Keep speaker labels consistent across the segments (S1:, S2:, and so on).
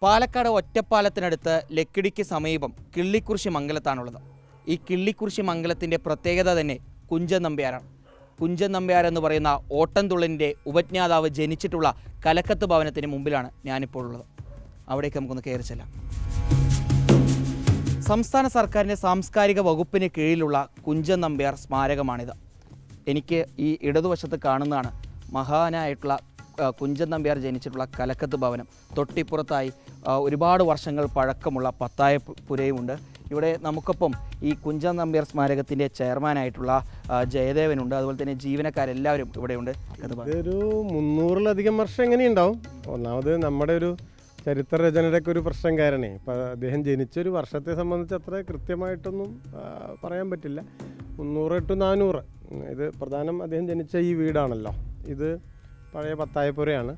S1: പാലക്കാട് ഒറ്റപ്പാലത്തിനടുത്ത് ലക്കിടിക്ക് സമീപം കിള്ളിക്കുറിശി മംഗലത്താണുള്ളത്. ഈ കിള്ളിക്കുറിശി മംഗലത്തിൻ്റെ പ്രത്യേകത തന്നെ കുഞ്ചൻ നമ്പ്യാരാണ്. കുഞ്ചൻ നമ്പ്യാർ എന്ന് പറയുന്ന ഓട്ടംതുള്ളലിൻ്റെ ഉപജ്ഞാതാവ് ജനിച്ചിട്ടുള്ള കലക്കത്ത് ഭവനത്തിന് മുമ്പിലാണ് ഞാനിപ്പോൾ ഉള്ളത്. അവിടേക്ക് നമുക്കൊന്ന് കയറി ചെല്ലാം. സംസ്ഥാന സർക്കാരിൻ്റെ സാംസ്കാരിക വകുപ്പിന് കീഴിലുള്ള കുഞ്ചൻ നമ്പ്യാർ സ്മാരകമാണിത്. എനിക്ക് ഈ ഇടതുവശത്ത് കാണുന്നതാണ് മഹാനായിട്ടുള്ള കുഞ്ചൻ നമ്പ്യാർ ജനിച്ചിട്ടുള്ള കലക്കത്ത് ഭവനം. തൊട്ടിപ്പുറത്തായി ഒരുപാട് വർഷങ്ങൾ പഴക്കമുള്ള പത്തായപ്പുരയുമുണ്ട്. ഇവിടെ നമുക്കൊപ്പം ഈ കുഞ്ചൻ നമ്പ്യാർ സ്മാരകത്തിൻ്റെ ചെയർമാനായിട്ടുള്ള ജയദേവനുണ്ട്. അതുപോലെ തന്നെ ജീവനക്കാരെല്ലാവരും ഇവിടെയുണ്ട്.
S2: ഒരു 300-ലധികം വർഷം എങ്ങനെയുണ്ടാവും. ഒന്നാമത് നമ്മുടെ ഒരു ചരിത്രരചനയുടെയൊക്കെ ഒരു പ്രശ്നം കാരണേ ഇപ്പം അദ്ദേഹം ജനിച്ചൊരു വർഷത്തെ സംബന്ധിച്ച് അത്ര കൃത്യമായിട്ടൊന്നും പറയാൻ പറ്റില്ല. 300 to 400 ഇത് പ്രധാനം അദ്ദേഹം ജനിച്ച ഈ വീടാണല്ലോ. ഇത് പഴയ പത്തായപ്പുരയാണ്.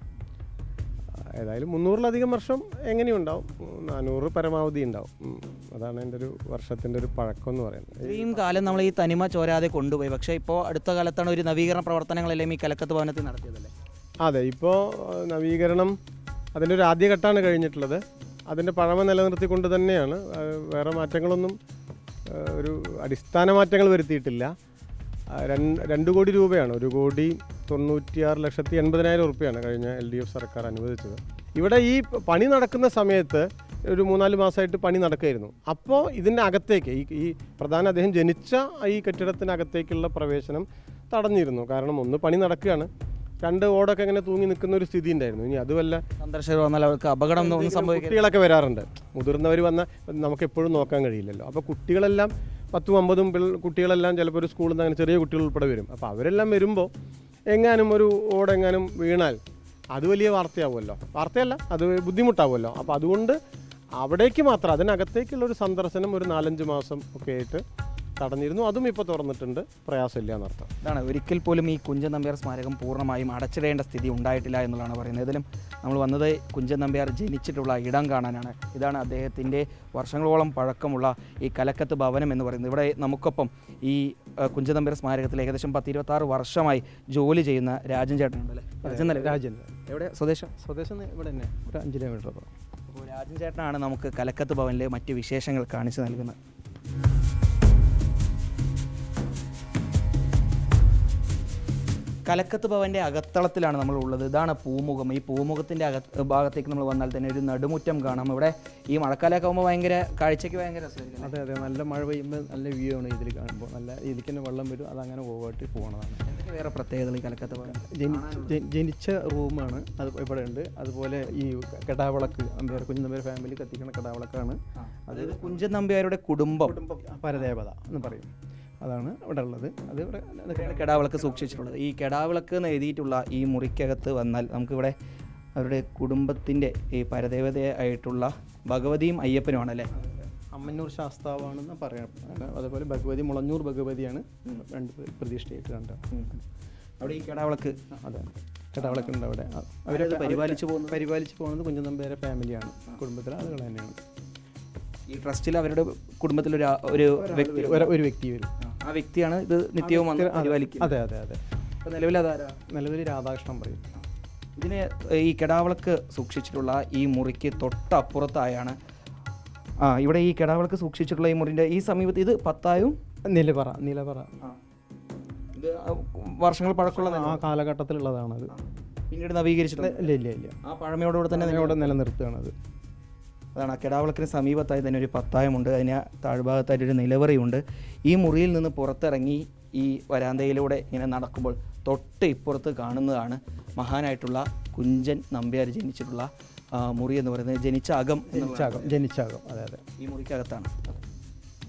S2: ഏതായാലും 300-ലധികം വർഷം എങ്ങനെയുണ്ടാവും, 400 പരമാവധി ഉണ്ടാവും. അതാണ് എൻ്റെ ഒരു വർഷത്തിൻ്റെ ഒരു പഴക്കം എന്ന് പറയുന്നത്.
S1: ഇത്രയും കാലം നമ്മൾ ഈ തനിമ ചോരാതെ കൊണ്ടുപോയി. പക്ഷേ ഇപ്പോൾ അടുത്ത കാലത്താണ് ഒരു നവീകരണ പ്രവർത്തനങ്ങളെല്ലാം ഈ കലക്കത്ത് ഭവനത്തിൽ നടത്തിയതല്ലേ?
S2: അതെ, ഇപ്പോൾ നവീകരണം അതിൻ്റെ ഒരു ആദ്യഘട്ടമാണ് കഴിഞ്ഞിട്ടുള്ളത്. അതിൻ്റെ പഴമ നിലനിർത്തിക്കൊണ്ട് തന്നെയാണ്. വേറെ മാറ്റങ്ങളൊന്നും ഒരു അടിസ്ഥാന മാറ്റങ്ങൾ വരുത്തിയിട്ടില്ല. 2 കോടി രൂപയാണ്, 1,96,80,000 രൂപയാണ് കഴിഞ്ഞ LDF സർക്കാർ അനുവദിച്ചത്. ഇവിടെ ഈ പണി നടക്കുന്ന സമയത്ത് ഒരു 3-4 മാസമായിട്ട് പണി നടക്കുകയായിരുന്നു. അപ്പോൾ ഇതിൻ്റെ അകത്തേക്ക് ഈ പ്രധാന അദ്ദേഹം ജനിച്ച ഈ കെട്ടിടത്തിനകത്തേക്കുള്ള പ്രവേശനം തടഞ്ഞിരുന്നു. കാരണം ഒന്ന് പണി നടക്കുകയാണ്, 2 ഓടൊക്കെ ഇങ്ങനെ തൂങ്ങി നിൽക്കുന്ന ഒരു സ്ഥിതി ഉണ്ടായിരുന്നു. ഇനി അതുമല്ല
S1: സന്ദർശകർ വന്നാൽ അവർക്ക് അപകടം സംഭവിക്കും.
S2: കുട്ടികളൊക്കെ വരാറുണ്ട്. മുതിർന്നവർ വന്നാൽ നമുക്ക് എപ്പോഴും നോക്കാൻ കഴിയില്ലല്ലോ. അപ്പോൾ കുട്ടികളെല്ലാം 10-50 കുട്ടികളെല്ലാം ചിലപ്പോൾ ഒരു സ്കൂളിൽ നിന്ന് അങ്ങനെ ചെറിയ കുട്ടികൾ ഉൾപ്പെടെ വരും. അപ്പോൾ അവരെല്ലാം വരുമ്പോൾ എങ്ങാനും ഒരു ഓടെങ്ങാനും വീണാൽ അത് വലിയ വാർത്തയാവുമല്ലോ. വാർത്തയല്ല, അത് ബുദ്ധിമുട്ടാവുമല്ലോ. അപ്പോൾ അതുകൊണ്ട് അവിടേക്ക് മാത്രം അതിനകത്തേക്കുള്ള ഒരു സന്ദർശനം ഒരു 4-5 മാസം ഒക്കെ ആയിട്ട് തടഞ്ഞിരുന്നു. അതും ഇപ്പോൾ തുറന്നിട്ടുണ്ട്, പ്രയാസമില്ല എന്നർത്ഥം.
S1: ഇതാണ് ഒരിക്കൽ പോലും ഈ കുഞ്ചൻ നമ്പ്യാർ സ്മാരകം പൂർണ്ണമായും അടച്ചിടേണ്ട സ്ഥിതി ഉണ്ടായിട്ടില്ല എന്നുള്ളതാണ് പറയുന്നത്. ഇതിലും നമ്മൾ വന്നത് കുഞ്ചൻ നമ്പ്യാർ ജനിച്ചിട്ടുള്ള ഇടം കാണാനാണ്. ഇതാണ് അദ്ദേഹത്തിൻ്റെ വർഷങ്ങളോളം പഴക്കമുള്ള ഈ കലക്കത്ത് ഭവനം എന്ന് പറയുന്നത്. ഇവിടെ നമുക്കൊപ്പം ഈ കുഞ്ചൻ നമ്പ്യാർ സ്മാരകത്തിൽ ഏകദേശം 10-26 വർഷമായി ജോലി ചെയ്യുന്ന രാജൻ ചേട്ടനുണ്ടല്ലേ? രാജൻ എവിടെ സ്വദേശം
S2: ഇവിടെ തന്നെ ഒരു 5 കിലോമീറ്റർ.
S1: അപ്പോൾ രാജൻ ചേട്ടനാണ് നമുക്ക് കലക്കത്ത് ഭവനിലെ മറ്റ് വിശേഷങ്ങൾ കാണിച്ചു നൽകുന്നത്. കലക്കത്ത് ഭവൻ്റെ അകത്തളത്തിലാണ് നമ്മൾ ഉള്ളത്. ഇതാണ് പൂമുഖം. ഈ പൂമുഖത്തിൻ്റെ ഭാഗത്തേക്ക് നമ്മൾ വന്നാൽ തന്നെ ഒരു നടുമുറ്റം കാണാം. ഇവിടെ ഈ മഴക്കാലമൊക്കെ ആകുമ്പോൾ ഭയങ്കര കാഴ്ചയ്ക്ക് ഭയങ്കര രസമായിരിക്കും.
S2: അതെ, നല്ല മഴ പെയ്യുമ്പോൾ നല്ല വ്യൂ ആണ് ഇതിൽ കാണുമ്പോൾ. നല്ല ഇതിലേക്ക് തന്നെ വെള്ളം വരും, അതങ്ങനെ ഓവായിട്ട് പോകണതാണ്.
S1: എന്തൊക്കെ വേറെ പ്രത്യേകതകൾ ഈ കലക്കത്ത് ഭവൻ?
S2: ജനിച്ച റൂമാണ് അത് ഇവിടെ ഉണ്ട്. അതുപോലെ ഈ കെടാവിളക്ക് കുഞ്ചൻ നമ്പ്യാർ ഫാമിലി കത്തിക്കുന്ന കെടാവിളക്കാണ്.
S1: അതായത് കുഞ്ചൻ നമ്പ്യാരുടെ കുടുംബം
S2: പരദേവത എന്ന് പറയും. അതാണ് ഇവിടെ ഉള്ളത്. അത് ഇവിടെ
S1: കെടാവിളക്ക് സൂക്ഷിച്ചിട്ടുള്ളത്. ഈ കെടാവിളക്ക് എന്ന് എഴുതിയിട്ടുള്ള ഈ മുറിക്കകത്ത് വന്നാൽ നമുക്കിവിടെ അവരുടെ കുടുംബത്തിൻ്റെ ഈ പരദേവതയായിട്ടുള്ള ഭഗവതിയും അയ്യപ്പനുമാണല്ലേ?
S2: അമ്മന്നൂർ ശാസ്താവാണെന്ന് പറയാം. അതുപോലെ ഭഗവതി മുളഞ്ഞൂർ ഭഗവതിയാണ് 2 പ്രതിഷ്ഠയായിട്ട് കണ്ടത്.
S1: അവിടെ ഈ കെടാവിളക്ക്,
S2: അതെ, കെടാവിളക്ക് ഉണ്ട് അവിടെ.
S1: അവരത് പരിപാലിച്ചു
S2: പോകുന്നത് കുഞ്ചൻ നമ്പ്യാരുടെ ഫാമിലിയാണ്, കുടുംബത്തിലെ ആളുകൾ തന്നെയാണ്.
S1: ഈ ട്രസ്റ്റിൽ അവരുടെ കുടുംബത്തിലൊരു
S2: വ്യക്തി വരും.
S1: ആ വ്യക്തിയാണ് ഇത് നിത്യവും പരിപാലിക്കുന്നത്.
S2: അതെ അതെ അതെ.
S1: അപ്പോൾ നിലവിൽ
S2: രാധാകൃഷ്ണൻ പറയും.
S1: ഇതിന് ഈ കെടാവിളക്ക് സൂക്ഷിച്ചിട്ടുള്ള ഈ മുറിക്ക് തൊട്ടപ്പുറത്തായാണ് ഇവിടെ ഈ കെടാവിളക്ക് സൂക്ഷിച്ചിട്ടുള്ള ഈ മുറിൻ്റെ ഈ സമീപത്ത് ഇത് പത്തായും
S2: നിലപറ
S1: ഇത് വർഷങ്ങൾ പഴക്കമുള്ള
S2: ആ കാലഘട്ടത്തിലുള്ളതാണത്.
S1: പിന്നീട് നവീകരിച്ചിട്ടില്ല.
S2: ഇല്ല.
S1: ആ പഴമയോടുകൂടെ തന്നെ
S2: നിലനിർത്തുകയാണത്.
S1: അതാണ് ആ കെടാവിളക്കിന് സമീപത്തായി തന്നെ ഒരു പത്തായമുണ്ട്. അതിന് താഴ്ഭാഗത്തായിട്ടൊരു നിലവറയുണ്ട്. ഈ മുറിയിൽ നിന്ന് പുറത്തിറങ്ങി ഈ വരാന്തയിലൂടെ ഇങ്ങനെ നടക്കുമ്പോൾ തൊട്ട് ഇപ്പുറത്ത് കാണുന്നതാണ് മഹാനായിട്ടുള്ള കുഞ്ചൻ നമ്പ്യാർ ജനിച്ചിട്ടുള്ള മുറി എന്ന് പറയുന്നത്. ജനിച്ചാകം. അതെ. ഈ മുറിക്കകത്താണ്.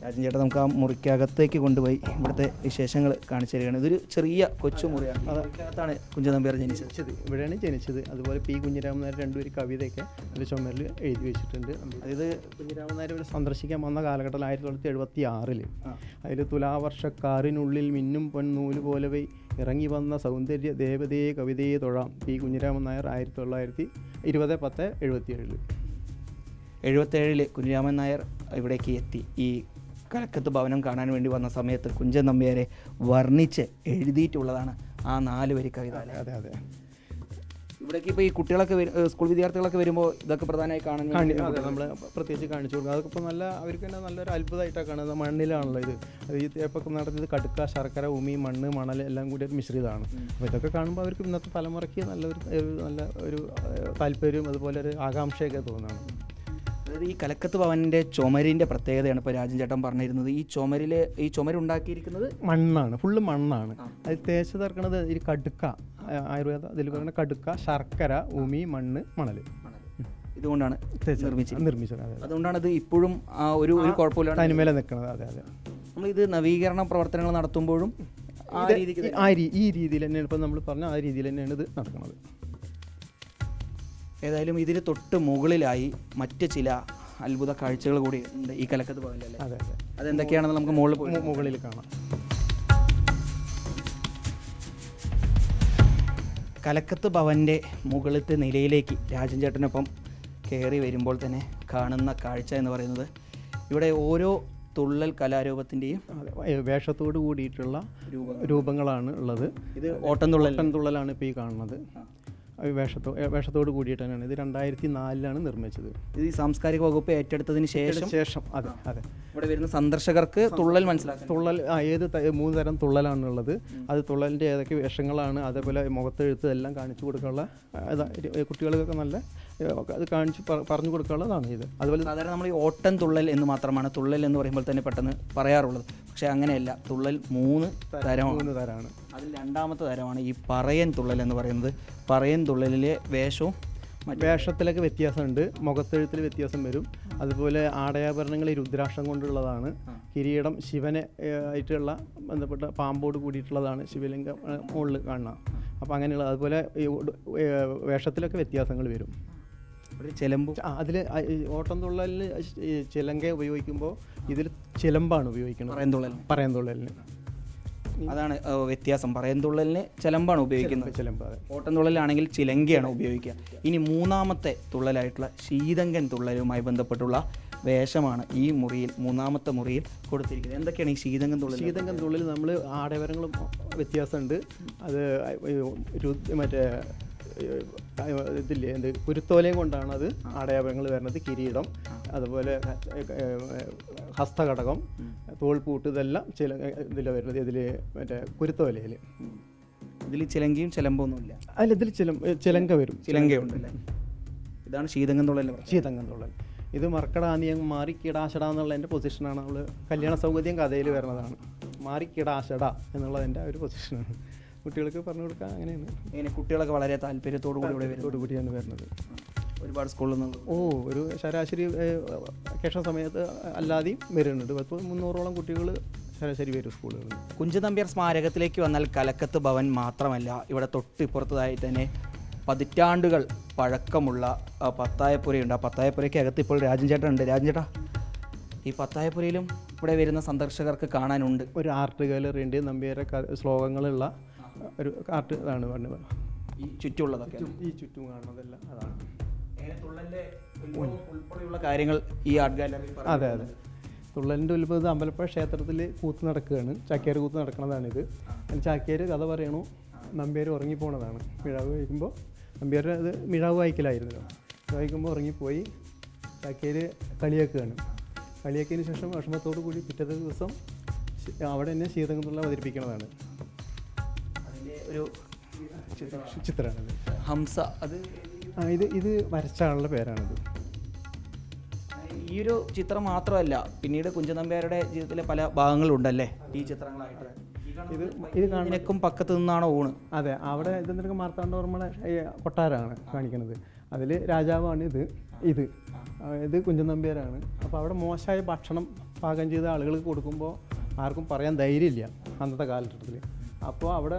S1: രാജൻ ചേട്ടാ നമുക്ക് ആ മുറിക്കകത്തേക്ക് കൊണ്ടുപോയി ഇവിടുത്തെ വിശേഷങ്ങൾ കാണിച്ചു തരികയാണ്. ഇതൊരു ചെറിയ കൊച്ചു മുറിയാണ്. അതിനകത്താണ് കുഞ്ചൻ നമ്പ്യാർ ജനിച്ചത്.
S2: ഇവിടെയാണ് ജനിച്ചത്. അതുപോലെ പി കുഞ്ഞിരാമൻ നായർ 2 കവിതയൊക്കെ ഒരു ചുമരിൽ എഴുതി വെച്ചിട്ടുണ്ട്. അതായത് കുഞ്ഞിരാമൻ നായർ ഇവിടെ സന്ദർശിക്കാൻ വന്ന കാലഘട്ടത്തിൽ 1976 അതിൽ തുലാവർഷക്കാറിനുള്ളിൽ മിന്നും പൊന്നൂല് പോലവേ ഇറങ്ങി വന്ന സൗന്ദര്യ ദേവതയെ കവിതയെ തൊഴാം. പി കുഞ്ഞിരാമൻ നായർ
S1: 1920-77 കുഞ്ഞിരാമൻ നായർ ഇവിടേക്ക് എത്തി. ഈ കലക്കത്ത് ഭവനം കാണാൻ വേണ്ടി വന്ന സമയത്ത് കുഞ്ചൻ നമ്പ്യാരെ വർണ്ണിച്ച് എഴുതിയിട്ടുള്ളതാണ് ആ 4 വരി കവിത.
S2: അതെ.
S1: ഇവിടേക്ക് ഇപ്പോൾ ഈ കുട്ടികളൊക്കെ സ്കൂൾ വിദ്യാർത്ഥികളൊക്കെ വരുമ്പോൾ ഇതൊക്കെ പ്രധാനമായി കാണാൻ
S2: അതെ, നമ്മൾ പ്രത്യേകിച്ച് കാണിച്ചു കൊടുക്കുക. അതൊക്കെ ഇപ്പോൾ അവർക്ക് തന്നെ നല്ലൊരു അത്ഭുതമായിട്ടാണ് കാണുന്നത്. മണ്ണിലാണല്ലോ ഇത്. ഈ തേപ്പൊക്കെ നടത്തിയത് കടുക്ക, ശർക്കര, ഉമി, മണ്ണ്, മണൽ എല്ലാം കൂടി ഒരു മിശ്രിതമാണ്. അപ്പോൾ ഇതൊക്കെ കാണുമ്പോൾ അവർക്ക് ഇന്നത്തെ തലമുറയ്ക്ക് നല്ല ഒരു താല്പര്യം, അതുപോലെ ഒരു ആകാംക്ഷയൊക്കെ തോന്നുകയാണ്.
S1: അതായത് ഈ കലക്കത്ത് ഭവൻ്റെ ചുമരിൻ്റെ പ്രത്യേകതയാണ് ഇപ്പോൾ രാജൻ ചേട്ടൻ പറഞ്ഞിരുന്നത്. ഈ ചുമരുണ്ടാക്കിയിരിക്കുന്നത്
S2: മണ്ണാണ്, ഫുള്ള് മണ്ണാണ്. അത് തേച്ച് തീർക്കണത് ഈ കടുക്ക, ആയുർവേദ ഇതിൽ പറയുന്ന കടുക്ക, ശർക്കര, ഉമി, മണ്ണ്, മണൽ
S1: ഇതുകൊണ്ടാണ്
S2: നിർമ്മിച്ചത്.
S1: അതുകൊണ്ടാണ് ഇത് ഇപ്പോഴും ഒരു കുഴപ്പമില്ലാതെ
S2: തനിമേലെ നിൽക്കുന്നത്. അതെ അതെ.
S1: നമ്മളിത് നവീകരണ പ്രവർത്തനങ്ങൾ നടത്തുമ്പോഴും
S2: ഈ രീതിയിൽ തന്നെയാണ് ഇപ്പോൾ നമ്മൾ പറഞ്ഞ ആ രീതിയിൽ തന്നെയാണ് ഇത് നടക്കുന്നത്.
S1: ഏതായാലും ഇതിന് തൊട്ട് മുകളിലായി മറ്റ് ചില അത്ഭുത കാഴ്ചകൾ കൂടി ഉണ്ട് ഈ കലക്കത്ത് ഭവനിലല്ലേ?
S2: അതെ അതെ.
S1: അതെന്തൊക്കെയാണെന്ന് നമുക്ക്
S2: മുകളിൽ കാണാം.
S1: കലക്കത്ത് ഭവൻ്റെ മുകളിലത്തെ നിലയിലേക്ക് രാജൻ ചേട്ടനൊപ്പം കയറി വരുമ്പോൾ തന്നെ കാണുന്ന കാഴ്ച എന്ന് പറയുന്നത് ഇവിടെ ഓരോ തുള്ളൽ കലാരൂപത്തിൻ്റെയും
S2: വേഷത്തോട് കൂടിയിട്ടുള്ള രൂപങ്ങളാണ് ഉള്ളത്.
S1: ഇത് ഓട്ടംതുള്ളലാണ്
S2: ഇപ്പോൾ ഈ കാണുന്നത്. വേഷത്തോട് കൂടിയിട്ട് തന്നെയാണ്. ഇത് 2004 നിർമ്മിച്ചത്.
S1: ഇത് ഈ സാംസ്കാരിക വകുപ്പ് ഏറ്റെടുത്തതിന് ശേഷം
S2: അതെ അതെ.
S1: ഇവിടെ വരുന്ന സന്ദർശകർക്ക് തുള്ളൽ മനസ്സിലാക്കാം.
S2: തുള്ളൽ ഏത് 3 തരം തുള്ളലാണുള്ളത്. അത് തുള്ളലിൻ്റെ ഏതൊക്കെ വേഷങ്ങളാണ്, അതേപോലെ മുഖത്തെഴുത്ത് എല്ലാം കാണിച്ചു കൊടുക്കാനുള്ള കുട്ടികൾക്കൊക്കെ നല്ല അത് പറഞ്ഞു കൊടുക്കാനുള്ളതാണ് ഇത്. അതുപോലെ
S1: സാധാരണ നമ്മൾ ഈ ഓട്ടം തുള്ളൽ എന്ന് മാത്രമാണ് തുള്ളൽ എന്ന് പറയുമ്പോൾ തന്നെ പെട്ടെന്ന് പറയാറുള്ളത്. പക്ഷേ അങ്ങനെയല്ല, തുള്ളൽ 3 തരമാണ്. അതിൽ രണ്ടാമത്തെ തരമാണ് ഈ പറയൻ തുള്ളൽ എന്ന് പറയുന്നത്. പറയൻ തുള്ളലിലെ
S2: വേഷത്തിലൊക്കെ വ്യത്യാസമുണ്ട്, മുഖത്തെഴുത്തിൽ വ്യത്യാസം വരും. അതുപോലെ ആടയാഭരണങ്ങൾ ഈ രുദ്രാക്ഷം കൊണ്ടുള്ളതാണ്. കിരീടം ശിവനെ ആയിട്ടുള്ള ബന്ധപ്പെട്ട പാമ്പോട് കൂടിയിട്ടുള്ളതാണ്, ശിവലിംഗം മുകളിൽ കാണുക. അപ്പോൾ അങ്ങനെയുള്ള അതുപോലെ വേഷത്തിലൊക്കെ വ്യത്യാസങ്ങൾ വരും.
S1: ചിലമ്പ്
S2: അതിൽ ഓട്ടം തുള്ളലിൽ ചിലങ്ക ഉപയോഗിക്കുമ്പോൾ ഇതിൽ ചിലമ്പാണ് ഉപയോഗിക്കുന്നത് പറയൻ തുള്ളലിന്.
S1: അതാണ് വ്യത്യാസം. പറയൻ തുള്ളലിന് ചിലമ്പാണ് ഉപയോഗിക്കുന്നത്.
S2: ചിലമ്പ്.
S1: ഓട്ടം തുള്ളലാണെങ്കിൽ ചിലങ്കയാണ് ഉപയോഗിക്കുക. ഇനി മൂന്നാമത്തെ തുള്ളലായിട്ടുള്ള ശീതങ്കൻ തുള്ളലുമായി ബന്ധപ്പെട്ടുള്ള വേഷമാണ് ഈ മുറിയിൽ, മൂന്നാമത്തെ മുറിയിൽ കൊടുത്തിരിക്കുന്നത്. എന്തൊക്കെയാണ് ഈ ശീതങ്കൻ തുള്ളൽ?
S2: ശീതങ്കൻ തുള്ളൽ നമ്മൾ ആടയവരങ്ങളും വ്യത്യാസമുണ്ട്. അത് മറ്റേ ഇതില്ലേ കുരുത്തോലയും കൊണ്ടാണ് അത് ആടയാഭരണങ്ങൾ വരുന്നത്. കിരീടം, അതുപോലെ ഹസ്തഘടകം, തോൾപൂട്ട്, ഇതെല്ലാം ഇതിൽ വരുന്നത്. ഇതിൽ മറ്റേ കുരുത്തോലയിൽ.
S1: ഇതിൽ ചിലങ്കയും ചിലമ്പൊന്നുമില്ല.
S2: അല്ല, ഇതിൽ ചിലങ്ക വരും.
S1: ചിലങ്കയുണ്ടല്ലേ? ഇതാണ് ശീതങ്കൻ തുള്ളൽ.
S2: ശീതങ്കൻ തുള്ളൽ ഇത് മറക്കടാനിയം മാറി കിടാശട എന്നുള്ളതിൻ്റെ പൊസിഷനാണ്. നമ്മൾ കല്യാണ സൗകര്യം കഥയിൽ വരുന്നതാണ്. മാറി കിടാശട എന്നുള്ളതിൻ്റെ ഒരു പൊസിഷനാണ്. കുട്ടികൾക്ക് പറഞ്ഞു കൊടുക്കുക. അങ്ങനെയാണ്.
S1: ഇങ്ങനെ കുട്ടികളൊക്കെ വളരെ താല്പര്യത്തോടു
S2: കൂടിയാണ് വരുന്നത്.
S1: ഒരുപാട് സ്കൂളിൽ നിന്ന്
S2: ഒരു ശരാശരി വെക്കേഷൻ സമയത്ത് അല്ലാതെയും വരുന്നുണ്ട്. 300ഓളം കുട്ടികൾ ശരാശരി വരും സ്കൂളുകളിൽ.
S1: കുഞ്ചൻനമ്പ്യാർ സ്മാരകത്തിലേക്ക് വന്നാൽ കലക്കത്ത് ഭവൻ മാത്രമല്ല, ഇവിടെ തൊട്ടിപ്പുറത്തായി തന്നെ പതിറ്റാണ്ടുകൾ പഴക്കമുള്ള പത്തായപ്പുരയുണ്ട്. ആ പത്തായപ്പുരയ്ക്ക് അകത്ത് ഇപ്പോൾ രാജൻ ചേട്ടൻ ഉണ്ട്. രാജൻ ചേട്ടാ, ഈ പത്തായപ്പുരയിലും ഇവിടെ വരുന്ന സന്ദർശകർക്ക് കാണാനുണ്ട്
S2: ഒരു ആർട്ട് ഗാലറി ഉണ്ട്. നമ്പ്യാരെ ശ്ലോകങ്ങളുള്ള ഒരു ആർട്ട് ഇതാണ് പറഞ്ഞത്.
S1: ഈ ചുറ്റുമുള്ളതൊക്കെ
S2: ഈ ചുറ്റും കാണുന്നതെല്ലാം അതാണ്.
S1: ഉൾപ്പെടെയുള്ള കാര്യങ്ങൾ ഈ ആർട്ട് ഗാലറി.
S2: അതെ അതെ. തുള്ളലിൻ്റെ ഉത്ഭവം അമ്പലപ്പുഴ ക്ഷേത്രത്തിൽ കൂത്ത് നടക്കുകയാണ്. ചാക്യാർ കൂത്ത് നടക്കുന്നതാണിത്. ചാക്യാർ കഥ പറയണു, നമ്പ്യാർ ഉറങ്ങിപ്പോണതാണ്. മിഴാവ് വായിക്കുമ്പോൾ നമ്പ്യാർ അത് മിഴാവ് വായിക്കലായിരുന്നല്ലോ. വായിക്കുമ്പോൾ ഉറങ്ങിപ്പോയി ചാക്യാർ കളിയാക്കുകയാണ്. കളിയാക്കിയതിന് ശേഷം വിഷമത്തോടു കൂടി പിറ്റത്തെ ദിവസം അവിടെ തന്നെ ശീതങ്കത്തുള്ള അവതരിപ്പിക്കുന്നതാണ്.
S1: ഒരു
S2: ചിത്രമാണത്.
S1: ഹംസ. അത്
S2: ഇത് വരച്ച ആളുടെ പേരാണിത്.
S1: ഈ ഒരു ചിത്രം മാത്രമല്ല, പിന്നീട് കുഞ്ചൻനമ്പ്യാരുടെ ജീവിതത്തിലെ പല ഭാഗങ്ങളുണ്ടല്ലേ ഈ ചിത്രങ്ങളായിട്ട്.
S2: ഇത് കാണുന്നതിനും
S1: പക്കത്ത് നിന്നാണോ ഊണ്?
S2: അതെ, അവിടെ ഇതെന്തൊക്കെ മാർത്താണ്ഡവർമ്മയുടെ കൊട്ടാരമാണ് കാണിക്കുന്നത്. അതിൽ രാജാവാണ് ഇത് കുഞ്ചൻനമ്പ്യാരാണ്. അപ്പോൾ അവിടെ മോശമായ ഭക്ഷണം പാകം ചെയ്ത ആളുകൾക്ക് കൊടുക്കുമ്പോൾ ആർക്കും പറയാൻ ധൈര്യമില്ല അന്നത്തെ കാലഘട്ടത്തിൽ. അപ്പോൾ അവിടെ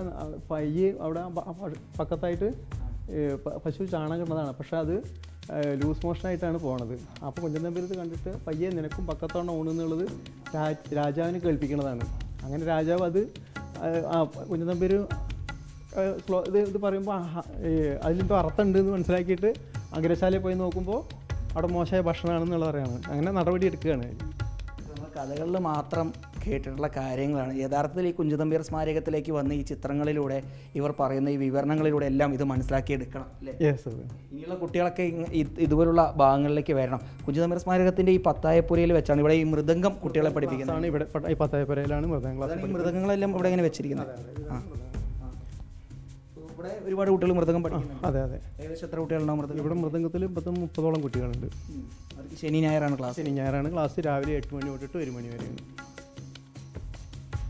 S2: പയ്യെ അവിടെ പക്കത്തായിട്ട് പശു ചാണകം ഇടുന്നതാണ്. പക്ഷേ അത് ലൂസ് മോഷനായിട്ടാണ് പോണത്. അപ്പോൾ കുഞ്ചൻനമ്പ്യാർ ഇത് കണ്ടിട്ട് പയ്യെ നിനക്കും പക്കത്തോണം ഊണെന്നുള്ളത് രാജാവിന് കേൾപ്പിക്കുന്നതാണ്. അങ്ങനെ രാജാവ് അത് കുഞ്ചൻനമ്പ്യാർ ഇത് പറയുമ്പോൾ അതിലെന്തോ അർത്ഥമുണ്ട് എന്ന് മനസ്സിലാക്കിയിട്ട് അഗ്രശാലയിൽ പോയി നോക്കുമ്പോൾ അവിടെ മോശമായ ഭക്ഷണമാണെന്നുള്ള പറയുകയാണ്. അങ്ങനെ നടപടി എടുക്കുകയാണ്.
S1: കഥകളിൽ മാത്രം കേട്ടിട്ടുള്ള കാര്യങ്ങളാണ്. യഥാർത്ഥത്തിൽ ഈ കുഞ്ചൻനമ്പ്യാർ സ്മാരകത്തിലേക്ക് വന്ന് ഈ ചിത്രങ്ങളിലൂടെ ഇവർ പറയുന്ന ഈ വിവരണങ്ങളിലൂടെ എല്ലാം ഇത് മനസ്സിലാക്കിയെടുക്കണം അല്ലേ? ഇനിയുള്ള കുട്ടികളൊക്കെ ഇതുപോലുള്ള ഭാഗങ്ങളിലേക്ക് വരണം. കുഞ്ചൻനമ്പ്യാർ സ്മാരകത്തിൻ്റെ ഈ പത്തായപ്പുരയിൽ വെച്ചാണ് ഇവിടെ ഈ മൃദംഗം കുട്ടികളെ പഠിപ്പിക്കുന്നത്.
S3: ഇവിടെ ഈ പത്തായപ്പുരയിലാണ് മൃദംഗം.
S1: ഈ മൃദംഗങ്ങളെല്ലാം ഇവിടെ ഇങ്ങനെ വെച്ചിരിക്കുന്നത്. ഇവിടെ ഒരുപാട് കുട്ടികൾ മൃദംഗം പഠിക്കുന്നുണ്ട്.
S3: അതെ അതെ.
S1: ഏകദേശം എത്ര കുട്ടികളുണ്ടാവും മൃദംഗം?
S3: ഇവിടെ മൃദംഗത്തിൽ 30-30ഓളം കുട്ടികളുണ്ട്.
S1: അവർക്ക് ശനി ഞായറാണ് ക്ലാസ്.
S3: ശനി ഞായറാണ് ക്ലാസ്. രാവിലെ 8 മണി തൊട്ടിട്ട് 1 മണി വരെയാണ്.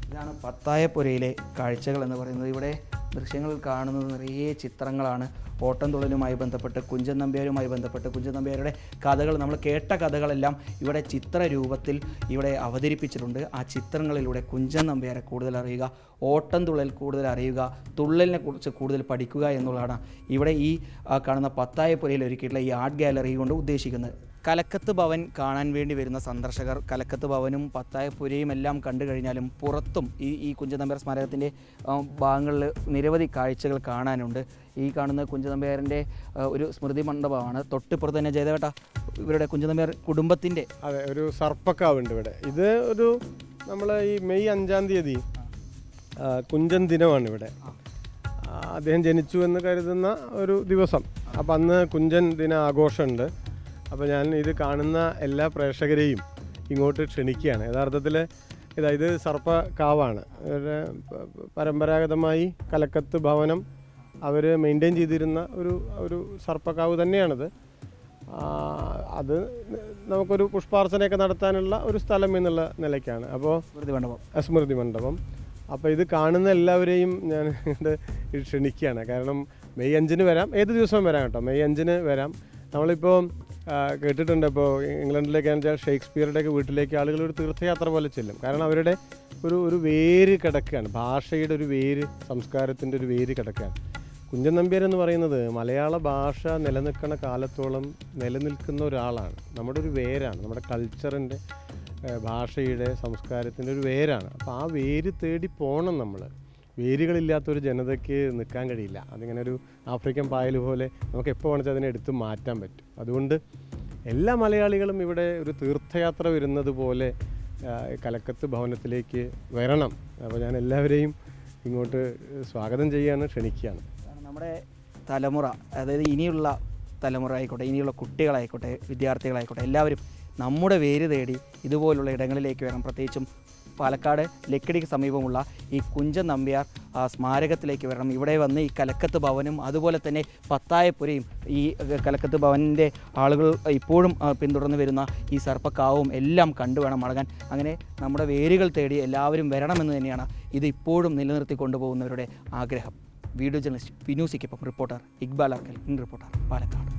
S1: ഇതാണ് പത്തായപ്പുരയിലെ കാഴ്ചകൾ എന്ന് പറയുന്നത്. ഇവിടെ ദൃശ്യങ്ങളിൽ കാണുന്നത് നിറയെ ചിത്രങ്ങളാണ്. ഓട്ടംതുള്ളലുമായി ബന്ധപ്പെട്ട്, കുഞ്ചൻ നമ്പ്യാരുമായി ബന്ധപ്പെട്ട്, കുഞ്ചൻ നമ്പ്യാരുടെ കഥകൾ, നമ്മൾ കേട്ട കഥകളെല്ലാം ഇവിടെ ചിത്രരൂപത്തിൽ ഇവിടെ അവതരിപ്പിച്ചിട്ടുണ്ട്. ആ ചിത്രങ്ങളിലൂടെ കുഞ്ചൻ നമ്പ്യാരെ കൂടുതൽ അറിയുക, ഓട്ടംതുള്ളൽ കൂടുതൽ അറിയുക, തുള്ളലിനെ കുറിച്ച് കൂടുതൽ പഠിക്കുക എന്നുള്ളതാണ് ഇവിടെ ഈ കാണുന്ന പത്തായപ്പുരയിൽ ഒരുക്കിയിട്ടുള്ള ഈ ആർട്ട് ഗാലറി കൊണ്ട് ഉദ്ദേശിക്കുന്നത്. കലക്കത്ത് ഭവൻ കാണാൻ വേണ്ടി വരുന്ന സന്ദർശകർ കലക്കത്ത് ഭവനും പത്തായപ്പുരയും എല്ലാം കണ്ടു കഴിഞ്ഞാലും പുറത്തും ഈ കുഞ്ചൻ നമ്പ്യാർ സ്മാരകത്തിൻ്റെ ഭാഗങ്ങളിൽ നിരവധി കാഴ്ചകൾ കാണാനുണ്ട്. ഈ കാണുന്ന കുഞ്ചൻ നമ്പ്യാറിൻ്റെ ഒരു സ്മൃതി മണ്ഡപമാണ്. തൊട്ടിപ്പുറത്ത് തന്നെ ജയദേവേട്ട ഇവരുടെ കുഞ്ചൻ നമ്പ്യാർ കുടുംബത്തിൻ്റെ
S2: അതെ ഒരു സർപ്പക്കാവുണ്ട് ഇവിടെ. ഇത് ഒരു നമ്മൾ ഈ മെയ് 5-ാം തീയതി കുഞ്ചൻ ദിനമാണ് ഇവിടെ. അദ്ദേഹം ജനിച്ചു എന്ന് കരുതുന്ന ഒരു ദിവസം. അപ്പം അന്ന് കുഞ്ചൻ ദിന ആഘോഷമുണ്ട്. അപ്പോൾ ഞാൻ ഇത് കാണുന്ന എല്ലാ പ്രേക്ഷകരെയും ഇങ്ങോട്ട് ക്ഷണിക്കുകയാണ്. യഥാർത്ഥത്തിൽ ഇത് സർപ്പക്കാവാണ്. പരമ്പരാഗതമായി കലക്കത്ത് ഭവനം അവർ മെയിൻറ്റെയിൻ ചെയ്തിരുന്ന ഒരു സർപ്പക്കാവ് തന്നെയാണിത്. അത് നമുക്കൊരു പുഷ്പാർച്ചനയൊക്കെ നടത്താനുള്ള ഒരു സ്ഥലം എന്നുള്ള നിലയ്ക്കാണ്. അപ്പോൾ സ്മൃതി മണ്ഡപം. അപ്പോൾ ഇത് കാണുന്ന എല്ലാവരെയും ഞാൻ ക്ഷണിക്കുകയാണ്. കാരണം മെയ് 5-ന് വരാം, ഏത് ദിവസവും വരാം കേട്ടോ. മെയ് 5-ന് വരാം. നമ്മളിപ്പോൾ കേട്ടിട്ടുണ്ട്, ഇപ്പോൾ ഇംഗ്ലണ്ടിലേക്കാണെന്ന് വെച്ചാൽ ഷേക്സ്പിയറുടെയൊക്കെ വീട്ടിലേക്ക് ആളുകൾ ഒരു തീർത്ഥയാത്ര പോലെ ചെല്ലും. കാരണം അവരുടെ ഒരു വേര് കിടക്കുകയാണ്, ഭാഷയുടെ ഒരു വേര്, സംസ്കാരത്തിൻ്റെ ഒരു വേര് കിടക്കുകയാണ്. കുഞ്ചൻ നമ്പ്യാർ എന്ന് പറയുന്നത് മലയാള ഭാഷ നിലനിൽക്കുന്ന കാലത്തോളം നിലനിൽക്കുന്ന ഒരാളാണ്. നമ്മുടെ ഒരു വേരാണ്, നമ്മുടെ കൾച്ചറിൻ്റെ, ഭാഷയുടെ, സംസ്കാരത്തിൻ്റെ ഒരു വേരാണ്. അപ്പോൾ ആ വേര് തേടി പോകണം നമ്മൾ. വേരുകളില്ലാത്തൊരു ജനതയ്ക്ക് നിൽക്കാൻ കഴിയില്ല. അതിങ്ങനെ ഒരു ആഫ്രിക്കൻ പായൽ പോലെ നമുക്ക് എപ്പോൾ വേണമെങ്കിൽ അതിനെ എടുത്ത് മാറ്റാൻ പറ്റും. അതുകൊണ്ട് എല്ലാ മലയാളികളും ഇവിടെ ഒരു തീർത്ഥയാത്ര വരുന്നത് പോലെ കലക്കത്ത് ഭവനത്തിലേക്ക് വരണം. അപ്പോൾ ഞാൻ എല്ലാവരെയും ഇങ്ങോട്ട് സ്വാഗതം ചെയ്യുകയാണ്, ക്ഷണിക്കുകയാണ്.
S1: നമ്മുടെ തലമുറ, അതായത് ഇനിയുള്ള തലമുറ ആയിക്കോട്ടെ, ഇനിയുള്ള കുട്ടികളായിക്കോട്ടെ, വിദ്യാർത്ഥികളായിക്കോട്ടെ, എല്ലാവരും നമ്മുടെ വേര് തേടി ഇതുപോലുള്ള ഇടങ്ങളിലേക്ക് വരണം. പ്രത്യേകിച്ചും പാലക്കാട് ലക്കിടിക്ക് സമീപമുള്ള ഈ കുഞ്ചൻ നമ്പ്യാർ സ്മാരകത്തിലേക്ക് വരണം. ഇവിടെ വന്ന് ഈ കലക്കത്ത് ഭവനും അതുപോലെ തന്നെ പത്തായപ്പുരയും ഈ കലക്കത്ത് ഭവനിൻ്റെ ആളുകൾ ഇപ്പോഴും പിന്തുടർന്ന് വരുന്ന ഈ സർപ്പക്കാവും എല്ലാം കണ്ടു വേണം മടങ്ങാൻ. അങ്ങനെ നമ്മുടെ വേരുകൾ തേടി എല്ലാവരും വരണമെന്ന് തന്നെയാണ് ഇത് ഇപ്പോഴും നിലനിർത്തി കൊണ്ടുപോകുന്നവരുടെ ആഗ്രഹം. വീഡിയോ ജേർണലിസ്റ്റ് വിനൂസിക്കൊപ്പം reporter Iqbal Arkkal, in reporter, Palakkad.